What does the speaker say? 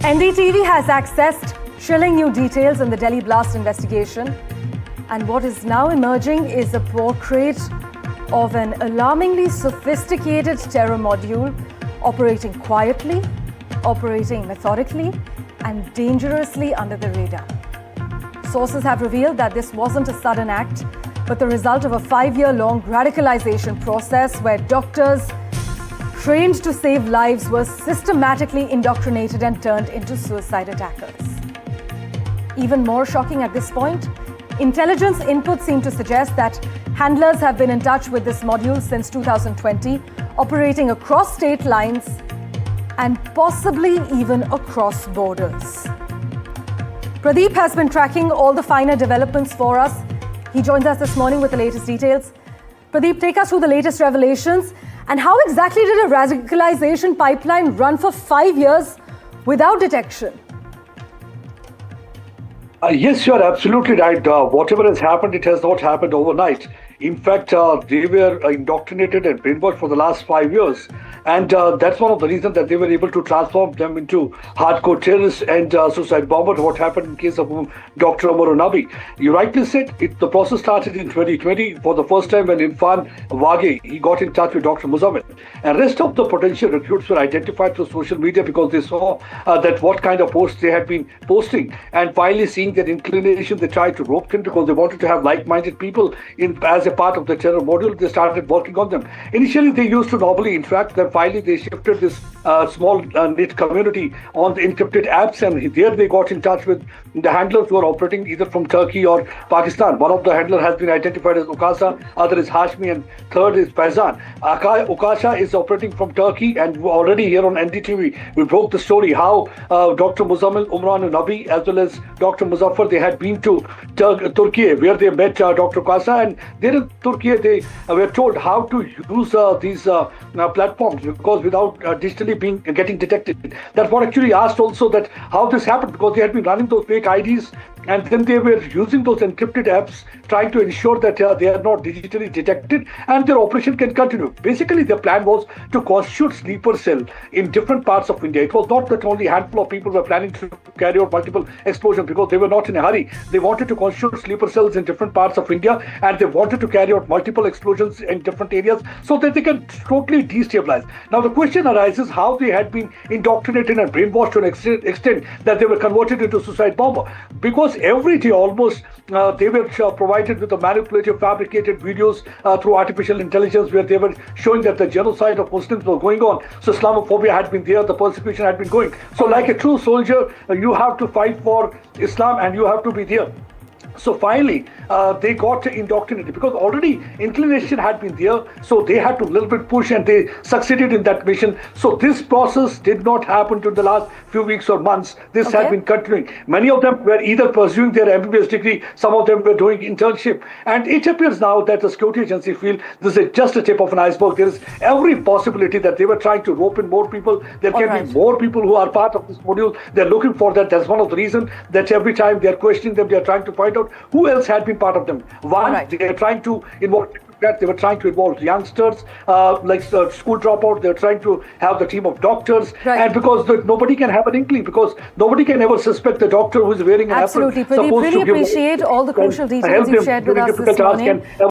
NDTV has accessed chilling new details in the Delhi blast investigation, and what is now emerging is a portrait of an alarmingly sophisticated terror module operating quietly, operating methodically, and dangerously under the radar. Sources have revealed that this wasn't a sudden act, but the result of a 5-year-long radicalization process where doctors trained to save lives were systematically indoctrinated and turned into suicide attackers. Even more shocking at this point, intelligence inputs seem to suggest that handlers have been in touch with this module since 2020, operating across state lines and possibly even across borders. Pradeep has been tracking all the finer developments for us. He joins us this morning with the latest details. Pradeep, take us through the latest revelations. And how exactly did a radicalization pipeline run for 5 years without detection? Yes, you're absolutely right. Whatever has happened, it has not happened overnight. In fact, they were indoctrinated and brainwashed for the last 5 years. And that's one of the reasons that they were able to transform them into hardcore terrorists and suicide bombers, what happened in case of Dr. Umar Nabi. You rightly said, the process started in 2020 for the first time when Irfan Wage, he got in touch with Dr. Muzammil. And rest of the potential recruits were identified through social media because they saw that what kind of posts they had been posting. And finally seeing that inclination, they tried to rope them because they wanted to have like-minded people as a part of the terror module. They started working on them. Initially, they used to normally interact. Then finally, they shifted this small knit community on the encrypted apps, and there they got in touch with the handlers who are operating either from Turkey or Pakistan. One of the handlers has been identified as Ukasa, other is Hashmi, and third is Faizan. Ukasha is operating from Turkey, and already here on NDTV, we broke the story how Dr. Muzammil, Umran Nabi, as well as Dr. Muzaffar, they had been to Turkey, where they met Dr. Ukasha, and there in Turkey, they were told how to use these platforms, because without digitally getting detected. That's what actually asked also that how this happened, because they had been running those fake IDs, and then they were using those encrypted apps, trying to ensure that they are not digitally detected and their operation can continue. Basically, their plan was to constitute sleeper cell in different parts of India. It was not that only a handful of people were planning to carry out multiple explosions, because they were not in a hurry. They wanted to constitute sleeper cells in different parts of India, and they wanted to carry out multiple explosions in different areas so that they can totally destabilize. Now, the question arises how they had been indoctrinated and brainwashed to an extent that they were converted into suicide bomber. Because every day almost they were provided with the manipulative, fabricated videos through artificial intelligence, where they were showing that the genocide of Muslims was going on. So Islamophobia had been there, the persecution had been going. So like a true soldier, you have to fight for Islam and you have to be there. So finally, they got indoctrinated because already inclination had been there. So they had to a little bit push, and they succeeded in that mission. So this process did not happen to the last few weeks or months. This had been continuing. Many of them were either pursuing their MBBS degree, some of them were doing internship. And it appears now that the security agency feel this is just a tip of an iceberg. There is every possibility that they were trying to rope in more people. There can be more people who are part of this module. They're looking for that. That's one of the reasons that every time they're questioning them, they're trying to find out who else had been part of them. One, they are trying to involve that. They were trying to involve youngsters, like school dropouts. They were trying to have the team of doctors. And because nobody can have an inkling, because nobody can ever suspect the doctor who is wearing an apron. Absolutely, Pradeep. Really appreciate all the crucial details you shared with us this morning.